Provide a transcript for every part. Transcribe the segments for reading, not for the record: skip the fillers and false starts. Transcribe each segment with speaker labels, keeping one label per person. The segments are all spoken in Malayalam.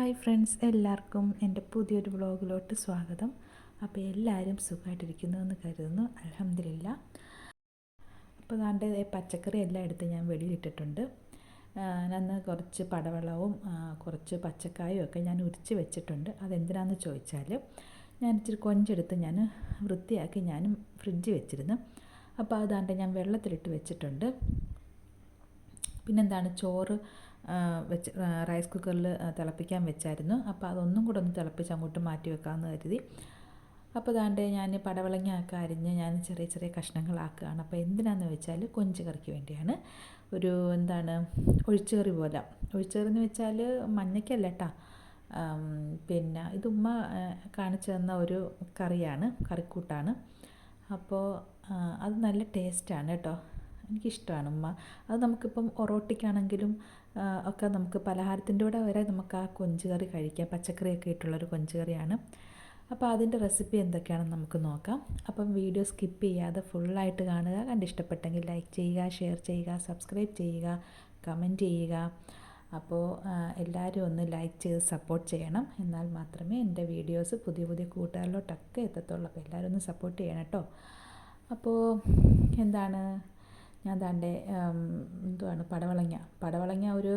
Speaker 1: ഹായ് ഫ്രണ്ട്സ്, എല്ലാവർക്കും എൻ്റെ പുതിയൊരു വ്ളോഗിലോട്ട് സ്വാഗതം. അപ്പോൾ എല്ലാവരും സുഖമായിട്ടിരിക്കുന്നു എന്ന് കരുതുന്നു. അൽഹംദുലില്ലാ. അപ്പോൾ ദാണ്ടെ പച്ചക്കറി എല്ലാം എടുത്ത് ഞാൻ വെളിയിലിട്ടിട്ടുണ്ട്. അന്ന് കുറച്ച് പടവലവും കുറച്ച് പച്ചക്കായും ഒക്കെ ഞാൻ ഉരിച്ച് വെച്ചിട്ടുണ്ട്. അതെന്തിനാണെന്ന് ചോദിച്ചാൽ, ഞാൻ ഇച്ചിരി കൊഞ്ചെടുത്ത് ഞാൻ വൃത്തിയാക്കി ഞാനും ഫ്രിഡ്ജിൽ വെച്ചിരുന്നു. അപ്പോൾ അതാണ്ട് ഞാൻ വെള്ളത്തിലിട്ട് വെച്ചിട്ടുണ്ട്. പിന്നെന്താണ്, ചോറ് വെച്ച് റൈസ് കുക്കറിൽ തിളപ്പിക്കാൻ വെച്ചായിരുന്നു. അപ്പോൾ അതൊന്നും കൂടെ ഒന്ന് തിളപ്പിച്ച് അങ്ങോട്ട് മാറ്റി വെക്കാമെന്ന് കരുതി. അപ്പോൾ ദാണ്ട് ഞാൻ പടവലങ്ങ ഒക്കെ അരിഞ്ഞ് ഞാൻ ചെറിയ ചെറിയ കഷ്ണങ്ങളാക്കുകയാണ്. അപ്പോൾ എന്തിനാണെന്ന് വെച്ചാൽ കൊഞ്ച് കറിക്ക് വേണ്ടിയാണ്. ഒരു ഒഴിച്ചുകറി പോലെ. ഒഴിച്ചുകറി എന്ന് വെച്ചാൽ മഞ്ഞയ്ക്കല്ല കേട്ടോ. പിന്നെ ഇത് ഉമ്മ കാണിച്ചു തന്ന ഒരു കറിയാണ്, കറിക്കൂട്ടാണ്. അപ്പോൾ അത് നല്ല ടേസ്റ്റാണ് കേട്ടോ. എനിക്കിഷ്ടമാണ് ഉമ്മ. അത് നമുക്കിപ്പം ഒറോട്ടിക്കാണെങ്കിലും ഒക്കെ നമുക്ക് പലഹാരത്തിൻ്റെ കൂടെ വരെ നമുക്ക് ആ കൊഞ്ച് കറി കഴിക്കാം. പച്ചക്കറിയൊക്കെ ഇട്ടുള്ളൊരു കൊഞ്ച് കറിയാണ്. അപ്പോൾ അതിൻ്റെ റെസിപ്പി എന്തൊക്കെയാണെന്ന് നമുക്ക് നോക്കാം. അപ്പം വീഡിയോ സ്കിപ്പ് ചെയ്യാതെ ഫുള്ളായിട്ട് കാണുക. കണ്ടിഷ്ടപ്പെട്ടെങ്കിൽ ലൈക്ക് ചെയ്യുക, ഷെയർ ചെയ്യുക, സബ്സ്ക്രൈബ് ചെയ്യുക, കമൻറ്റ് ചെയ്യുക. അപ്പോൾ എല്ലാവരും ഒന്ന് ലൈക്ക് ചെയ്ത് സപ്പോർട്ട് ചെയ്യണം. എന്നാൽ മാത്രമേ എൻ്റെ വീഡിയോസ് പുതിയ പുതിയ കൂട്ടുകാരിലോട്ടൊക്കെ എത്തത്തുള്ളൂ. അപ്പോൾ എല്ലാവരും ഒന്ന് സപ്പോർട്ട് ചെയ്യണം കേട്ടോ. അപ്പോൾ ഞാൻ പടവലങ്ങ ഒരു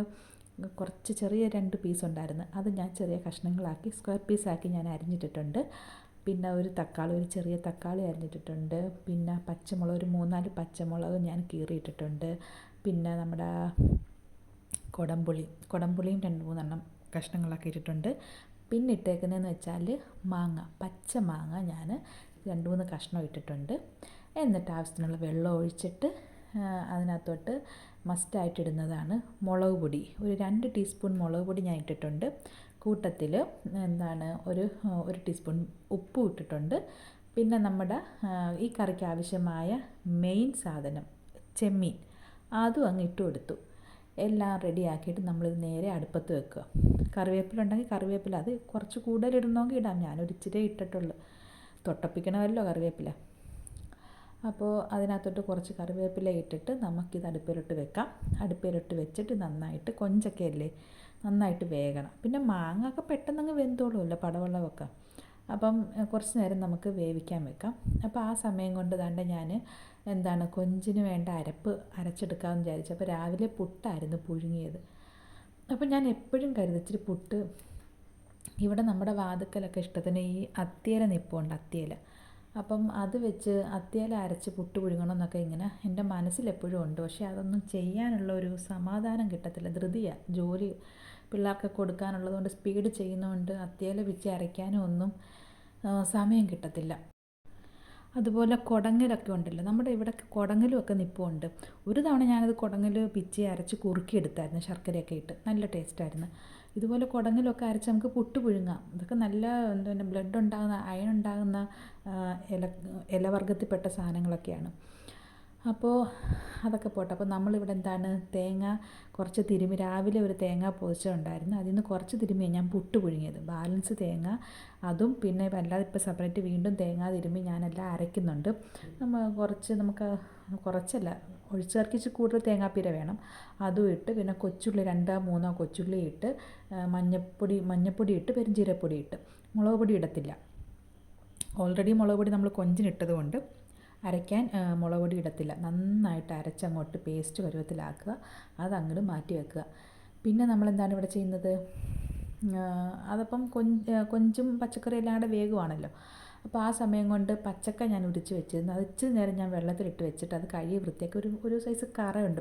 Speaker 1: കുറച്ച് ചെറിയ 2 പീസ് ഉണ്ടായിരുന്നു. അത് ഞാൻ ചെറിയ കഷ്ണങ്ങളാക്കി സ്ക്വയർ പീസാക്കി ഞാൻ അരിഞ്ഞിട്ടിട്ടുണ്ട്. പിന്നെ ഒരു ചെറിയ തക്കാളി അരിഞ്ഞിട്ടിട്ടുണ്ട്. പിന്നെ പച്ചമുളക് ഒരു 3-4 പച്ചമുളക് ഞാൻ കീറിയിട്ടിട്ടുണ്ട്. പിന്നെ നമ്മുടെ കുടംപുളിയും 2-3 കഷ്ണങ്ങളാക്കി ഇട്ടിട്ടുണ്ട്. പിന്നെ ഇട്ടേക്കുന്നതെന്ന് വെച്ചാൽ പച്ച മാങ്ങ ഞാൻ 2-3 കഷ്ണം ഇട്ടിട്ടുണ്ട്. എന്നിട്ട് ആവശ്യത്തിനുള്ള വെള്ളം ഒഴിച്ചിട്ട് അതിനകത്തോട്ട് മസ്റ്റായിട്ട് ഇടുന്നതാണ് മുളക് പൊടി. ഒരു 2 ടീസ്പൂൺ മുളക് പൊടി ഞാൻ ഇട്ടിട്ടുണ്ട്. കൂട്ടത്തിൽ ഒരു ടീസ്പൂൺ ഉപ്പും ഇട്ടിട്ടുണ്ട്. പിന്നെ നമ്മുടെ ഈ കറിക്ക് ആവശ്യമായ മെയിൻ സാധനം ചെമ്മീൻ, അതും അങ്ങ് ഇട്ട് കൊടുത്തു. എല്ലാം റെഡിയാക്കിയിട്ട് നമ്മളിത് നേരെ അടുപ്പത്ത് വെക്കുക. കറിവേപ്പില ഉണ്ടെങ്കിൽ കറിവേപ്പില അത് കുറച്ച് കൂടുതൽ ഇടണമെങ്കിൽ ഇടാം. ഞാനൊരു ഇച്ചിരി ഇട്ടിട്ടുള്ളൂ. തൊട്ടപ്പിക്കണമല്ലോ കറിവേപ്പില. അപ്പോൾ അതിനകത്തോട്ട് കുറച്ച് കറിവേപ്പില ഇട്ടിട്ട് നമുക്കിത് അടുപ്പിലോട്ട് വെക്കാം. അടുപ്പിലോട്ട് വെച്ചിട്ട് നന്നായിട്ട്, കൊഞ്ചൊക്കെ അല്ലേ, നന്നായിട്ട് വേകണം. പിന്നെ മാങ്ങ ഒക്കെ പെട്ടെന്നങ്ങ് വെന്തോളുമല്ലോ, പടവലമൊക്കെ. അപ്പം കുറച്ച് നേരം നമുക്ക് വേവിക്കാൻ വെക്കാം. അപ്പോൾ ആ സമയം കൊണ്ട് ഞാൻ കൊഞ്ചിന് വേണ്ട അരപ്പ് അരച്ചെടുക്കാമെന്ന് വിചാരിച്ചു. അപ്പോൾ രാവിലെ പുട്ടായിരുന്നു പുഴുങ്ങിയത്. അപ്പോൾ ഞാൻ എപ്പോഴും കരുതും ഇച്ചിരി പുട്ട് ഇവിടെ നമ്മുടെ വാതുക്കലൊക്കെ ഇഷ്ടത്തിന് ഈ അത്തിയില നിൽപ്പുണ്ട്, അത്തിയില. അപ്പം അത് വെച്ച് അത്തിയില അരച്ച് പുട്ട് പുഴുങ്ങണം എന്നൊക്കെ ഇങ്ങനെ എൻ്റെ മനസ്സിലെപ്പോഴും ഉണ്ട്. പക്ഷേ അതൊന്നും ചെയ്യാനുള്ള ഒരു സമാധാനം കിട്ടത്തില്ല. ധൃതിയാണ് ജോലി, പിള്ളേർക്ക് കൊടുക്കാനുള്ളതുകൊണ്ട് സ്പീഡ് ചെയ്യുന്നതുകൊണ്ട് അത്തിയില പിച്ചി അരയ്ക്കാനും ഒന്നും സമയം കിട്ടത്തില്ല. അതുപോലെ കുടങ്ങലൊക്കെ ഉണ്ടല്ലോ, നമ്മുടെ ഇവിടെ കുടങ്ങലുമൊക്കെ നിൽപ്പുണ്ട്. ഒരു തവണ ഞാനത് കുടങ്ങൽ പിച്ചി അരച്ച് കുറുക്കിയെടുത്തായിരുന്നു, ശർക്കരയൊക്കെ ഇട്ട്. നല്ല ടേസ്റ്റായിരുന്നു. ഇതുപോലെ കുടങ്ങലൊക്കെ അരച്ച് നമുക്ക് പുട്ട് പുഴുങ്ങാം. ഇതൊക്കെ നല്ല ബ്ലഡ് ഉണ്ടാകുന്ന, അയൺ ഉണ്ടാകുന്ന ഇലവർഗ്ഗത്തിൽപ്പെട്ട സാധനങ്ങളൊക്കെയാണ്. അപ്പോൾ അതൊക്കെ പോട്ടെ. അപ്പോൾ നമ്മളിവിടെ തേങ്ങ കുറച്ച് തിരുമ്മി, രാവിലെ ഒരു തേങ്ങ പൊതിച്ചതുണ്ടായിരുന്നു. അതിൽ നിന്ന് കുറച്ച് തിരുമ്മിയാണ് ഞാൻ പുട്ട് പുഴുങ്ങിയത്. ബാലൻസ് തേങ്ങ അതും പിന്നെ അല്ലാതെ ഇപ്പോൾ സെപ്പറേറ്റ് വീണ്ടും തേങ്ങ തിരുമ്മി ഞാനെല്ലാം അരയ്ക്കുന്നുണ്ട്. നമുക്ക് കുറച്ചല്ല, ഒഴിച്ചേർക്കിച്ച് കൂടുതൽ തേങ്ങാപ്പീര വേണം. അതും ഇട്ട് പിന്നെ കൊച്ചുള്ളി 2-3 കൊച്ചുള്ളി ഇട്ട് മഞ്ഞപ്പൊടി ഇട്ട് പെരുംജീരകപ്പൊടി ഇട്ട്, മുളക് പൊടി ഇടത്തില്ല. ഓൾറെഡി മുളക് പൊടി നമ്മൾ കൊഞ്ചിനിട്ടത് കൊണ്ട് അരയ്ക്കാൻ മുളക് പൊടി ഇടത്തില്ല. നന്നായിട്ട് അരച്ചങ്ങോട്ട് പേസ്റ്റ് പരുവത്തിലാക്കുക. അതങ്ങോട്ട് മാറ്റി വെക്കുക. പിന്നെ നമ്മളെന്താണ് ഇവിടെ ചെയ്യുന്നത്, അതപ്പം കൊഞ്ചും പച്ചക്കറി എല്ലാം കൂടെ വേഗമാണല്ലോ. അപ്പോൾ ആ സമയം കൊണ്ട് പച്ചക്ക ഞാൻ ഉരിച്ച് വെച്ചിരുന്നു. അത് ഇച്ചിരി നേരം ഞാൻ വെള്ളത്തിലിട്ട് വെച്ചിട്ട് അത് കഴുകി വൃത്തിയാക്കി ഒരു സൈസ് കറയുണ്ട്,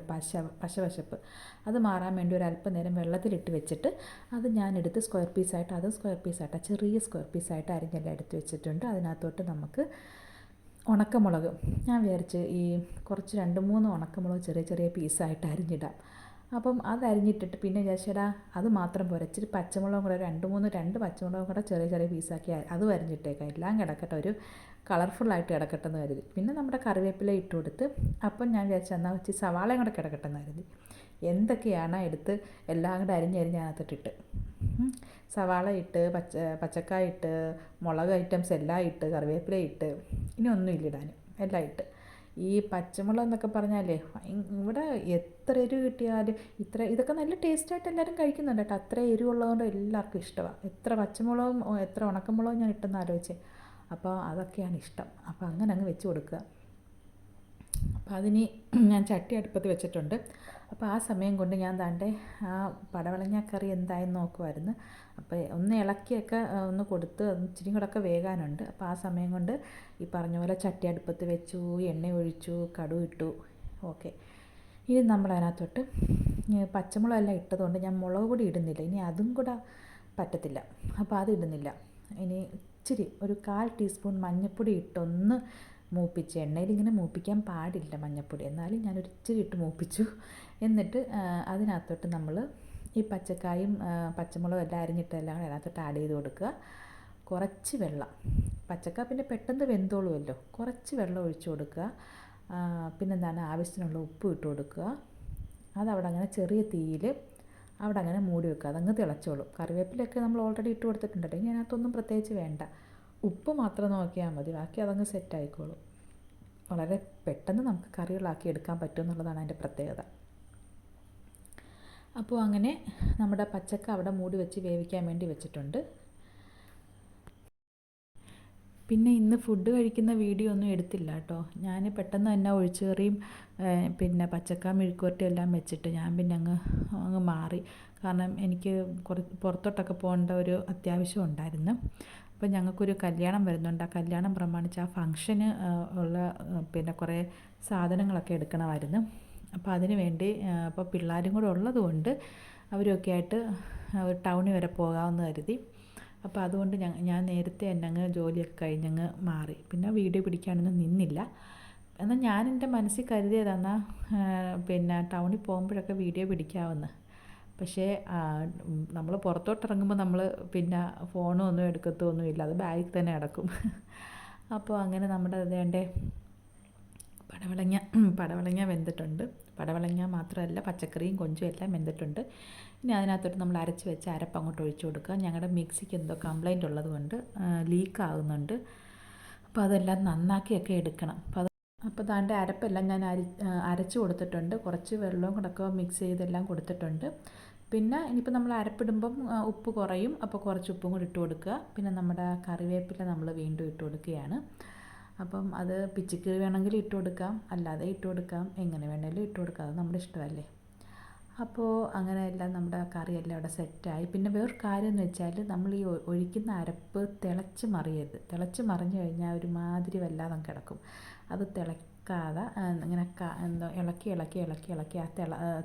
Speaker 1: പശവശപ്പ്. അത് മാറാൻ വേണ്ടി ഒരു അല്പം നേരം വെള്ളത്തിലിട്ട് വെച്ചിട്ട് അത് ഞാനെടുത്ത് സ്ക്വയർ പീസായിട്ട് ചെറിയ സ്ക്വയർ പീസായിട്ട് അരിഞ്ഞെല്ലാം എടുത്ത് വെച്ചിട്ടുണ്ട്. അതിനകത്തോട്ട് നമുക്ക് ഉണക്കമുളക് ഞാൻ വിചാരിച്ച് കുറച്ച് 2-3 ഉണക്കമുളക് ചെറിയ ചെറിയ പീസായിട്ട് അരിഞ്ഞിടാം. അപ്പം അത് അരിഞ്ഞിട്ടിട്ട് പിന്നെ വിചാരിച്ചടാ അത് മാത്രം പോരാ, ഇച്ചിരി പച്ചമുളകും കൂടെ 2 പച്ചമുളകും കൂടെ ചെറിയ ചെറിയ പീസാക്കി അതും അരിഞ്ഞിട്ടേക്കാം. എല്ലാം കിടക്കട്ടെ, ഒരു കളർഫുള്ളായിട്ട് കിടക്കട്ടെ എന്ന് കരുതി. പിന്നെ നമ്മുടെ കറിവേപ്പില ഇട്ട് കൊടുത്ത്, അപ്പം ഞാൻ വിചാരിച്ചു എന്നാൽ വെച്ച് സവാളയും കൂടെ കിടക്കട്ടെ എന്ന് കരുതി. എന്തൊക്കെയാണ് എടുത്ത് എല്ലാം കൂടെ അരിഞ്ഞ് അതിനകത്തിട്ടിട്ട്, സവാള ഇട്ട് പച്ചക്കായ ഇട്ട് മുളക് ഐറ്റംസ് എല്ലാം ഇട്ട് കറിവേപ്പില ഇട്ട്, ഇനി ഒന്നും ഇല്ലിടാനും, എല്ലാം ഇട്ട് ഈ പച്ചമുളക് എന്നൊക്കെ പറഞ്ഞാലേ ഇവിടെ എത്ര എരിവ് കിട്ടിയാലും ഇതൊക്കെ നല്ല ടേസ്റ്റായിട്ട് എല്ലാവരും കഴിക്കുന്നുണ്ട് കേട്ടോ. അത്ര എരിവുള്ളതുകൊണ്ട് എല്ലാവർക്കും ഇഷ്ടമാണ്. എത്ര പച്ചമുളകും എത്ര ഉണക്കമുളകും ഞാൻ ഇട്ടെന്ന് ആലോചിച്ച്. അപ്പോൾ അതൊക്കെയാണ് ഇഷ്ടം. അപ്പോൾ അങ്ങനെ അങ്ങ് വെച്ച് കൊടുക്കുക. അപ്പോൾ അതിന് ഞാൻ ചട്ടി അടുപ്പത്ത് വെച്ചിട്ടുണ്ട്. അപ്പോൾ ആ സമയം കൊണ്ട് ഞാൻ ദാണ്ടെ ആ പടവലങ്ങ കറി എന്തായെന്ന് നോക്കുമായിരുന്നു. അപ്പോൾ ഒന്ന് ഇളക്കിയൊക്കെ ഒന്ന് കൊടുത്ത് ഇച്ചിരി കൂടെയൊക്കെ വേകാനുണ്ട്. അപ്പോൾ ആ സമയം കൊണ്ട് ഈ പറഞ്ഞ പോലെ ചട്ടി അടുപ്പത്ത് വെച്ചു, എണ്ണ ഒഴിച്ചു, കടുക് ഇട്ടു. ഓക്കെ, ഇനി നമ്മൾ അതിനകത്തോട്ട് പച്ചമുളകെല്ലാം ഇട്ടതുകൊണ്ട് ഞാൻ മുളക് പൊടി ഇടുന്നില്ല. ഇനി അതും കൂടെ പറ്റത്തില്ല, അപ്പോൾ അത് ഇടുന്നില്ല. ഇനി ഇച്ചിരി ഒരു 1/4 ടീസ്പൂൺ മഞ്ഞൾപ്പൊടി ഇട്ടൊന്ന് മൂപ്പിച്ച്, എണ്ണയിൽ ഇങ്ങനെ മൂപ്പിക്കാൻ പാടില്ല മഞ്ഞൾപ്പൊടി, എന്നാലും ഞാനൊരു ഇച്ചിരി ഇട്ട് മൂപ്പിച്ചു. എന്നിട്ട് അതിനകത്തോട്ട് നമ്മൾ ഈ പച്ചക്കായും പച്ചമുളകും എല്ലാം അരിഞ്ഞിട്ടെല്ലാം അതിനകത്തോട്ട് ആഡ് ചെയ്ത് കൊടുക്കുക. കുറച്ച് വെള്ളം, പച്ചക്ക പിന്നെ പെട്ടെന്ന് വെന്തോളുമല്ലോ, കുറച്ച് വെള്ളം ഒഴിച്ച് കൊടുക്കുക. പിന്നെന്താണ്, ആവശ്യത്തിനുള്ള ഉപ്പ് ഇട്ട് കൊടുക്കുക. അതവിടെ അങ്ങനെ ചെറിയ തീയിൽ അവിടെ അങ്ങനെ മൂടി വെക്കുക, അതങ്ങ് തിളച്ചോളും. കറിവേപ്പിലൊക്കെ നമ്മൾ ഓൾറെഡി ഇട്ട് കൊടുത്തിട്ടുണ്ടല്ലോ, ഇനി അതിനകത്തൊന്നും പ്രത്യേകിച്ച് വേണ്ട. ഉപ്പ് മാത്രം നോക്കിയാൽ മതി, ബാക്കി അതങ്ങ് സെറ്റായിക്കോളും. വളരെ പെട്ടെന്ന് നമുക്ക് കറികളാക്കി എടുക്കാൻ പറ്റും എന്നുള്ളതാണ് അതിൻ്റെ പ്രത്യേകത. അപ്പോൾ അങ്ങനെ നമ്മുടെ പച്ചക്ക അവിടെ മൂടി വെച്ച് വേവിക്കാൻ വേണ്ടി വെച്ചിട്ടുണ്ട്. പിന്നെ ഇന്ന് ഫുഡ് കഴിക്കുന്ന വീഡിയോ ഒന്നും എടുത്തില്ല കേട്ടോ. ഞാൻ പെട്ടെന്ന് തന്നെ ഒഴിച്ചുകറിയും പിന്നെ പച്ചക്ക മെഴുക്കുവരട്ടിയും എല്ലാം വെച്ചിട്ട് ഞാൻ പിന്നെ അങ്ങ് മാറി. കാരണം എനിക്ക് പുറത്തോട്ടൊക്കെ പോകേണ്ട ഒരു അത്യാവശ്യം ഉണ്ടായിരുന്നു. അപ്പോൾ ഞങ്ങൾക്കൊരു കല്യാണം വരുന്നുണ്ട്. ആ കല്യാണം പ്രമാണിച്ച് ആ ഫംഗ്ഷന് ഉള്ള പിന്നെ കുറേ സാധനങ്ങളൊക്കെ എടുക്കണമായിരുന്നു. അപ്പോൾ അതിന് വേണ്ടി അപ്പോൾ പിള്ളേരും കൂടെ ഉള്ളതുകൊണ്ട് അവരൊക്കെ ആയിട്ട് ടൗണിൽ വരെ പോകാമെന്ന് കരുതി. അപ്പോൾ അതുകൊണ്ട് ഞാൻ നേരത്തെ തന്നെ അങ്ങ് ജോലിയൊക്കെ കഴിഞ്ഞങ്ങ് മാറി. പിന്നെ വീഡിയോ പിടിക്കാനൊന്നും നിന്നില്ല. എന്നാൽ ഞാൻ എൻ്റെ മനസ്സിൽ കരുതിയതാണ് പിന്നെ ടൗണിൽ പോകുമ്പോഴൊക്കെ വീഡിയോ പിടിക്കാമെന്ന്. പക്ഷേ നമ്മൾ പുറത്തോട്ടിറങ്ങുമ്പോൾ നമ്മൾ പിന്നെ ഫോണും ഒന്നും എടുക്കത്തൊന്നുമില്ല, അത് ബാഗിൽ തന്നെ കിടക്കും. അപ്പോൾ അങ്ങനെ നമ്മുടെ അതേണ്ടേ പടവലങ്ങ വെന്തിട്ടുണ്ട്. പടവലങ്ങ മാത്രമല്ല പച്ചക്കറിയും കൊഞ്ചും എല്ലാം വെന്തിട്ടുണ്ട്. ഇനി അതിനകത്തോട്ട് നമ്മൾ അരച്ച് വെച്ച് അരപ്പ് അങ്ങോട്ട് ഒഴിച്ചു കൊടുക്കുക. ഞങ്ങളുടെ മിക്സിക്ക് എന്തോ കംപ്ലൈൻ്റ് ഉള്ളത് കൊണ്ട് ലീക്ക് ആകുന്നുണ്ട്. അപ്പോൾ അതെല്ലാം നന്നാക്കിയൊക്കെ എടുക്കണം. അപ്പോൾ ദാണ്ടെ അരപ്പെല്ലാം ഞാൻ അരച്ച് കൊടുത്തിട്ടുണ്ട്. കുറച്ച് വെള്ളവും കൂടെയൊക്കെ മിക്സ് ചെയ്തെല്ലാം കൊടുത്തിട്ടുണ്ട്. പിന്നെ ഇനിയിപ്പോൾ നമ്മൾ അരപ്പിടുമ്പം ഉപ്പ് കുറയും, അപ്പോൾ കുറച്ച് ഉപ്പും കൂടി ഇട്ട് കൊടുക്കുക. പിന്നെ നമ്മുടെ കറിവേപ്പില നമ്മൾ വീണ്ടും ഇട്ട് കൊടുക്കുകയാണ്. അപ്പം അത് പിച്ചിക്കറി വേണമെങ്കിൽ ഇട്ട് കൊടുക്കാം, അല്ലാതെ ഇട്ട് കൊടുക്കാം, എങ്ങനെ വേണമെങ്കിലും ഇട്ട് കൊടുക്കാം, അത് നമ്മുടെ ഇഷ്ടമല്ലേ. അപ്പോൾ അങ്ങനെയെല്ലാം നമ്മുടെ കറിയെല്ലാം അവിടെ സെറ്റായി. പിന്നെ വേറൊരു കാര്യം എന്ന് വെച്ചാൽ നമ്മൾ ഈ ഒഴിക്കുന്ന അരപ്പ് തിളച്ച് മറിയരുത്. തിളച്ച് മറിഞ്ഞു കഴിഞ്ഞാൽ ഒരുമാതിരി വല്ലാതെ കിടക്കും. അത് തിളക്കാതെ ഇങ്ങനെ എന്തോ ഇളക്കി ആ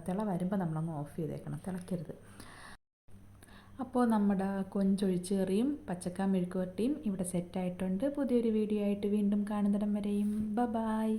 Speaker 1: തിള വരുമ്പോൾ നമ്മളങ്ങ് ഓഫ് ചെയ്തേക്കണം, തിളക്കരുത്. അപ്പോൾ നമ്മുടെ കൊഞ്ചൊഴിച്ച് കറിയും പച്ചക്ക മെഴുക്കുവരട്ടിയും ഇവിടെ സെറ്റായിട്ടുണ്ട്. പുതിയൊരു വീഡിയോ ആയിട്ട് വീണ്ടും കാണുന്നിടം വരെയും ബൈ.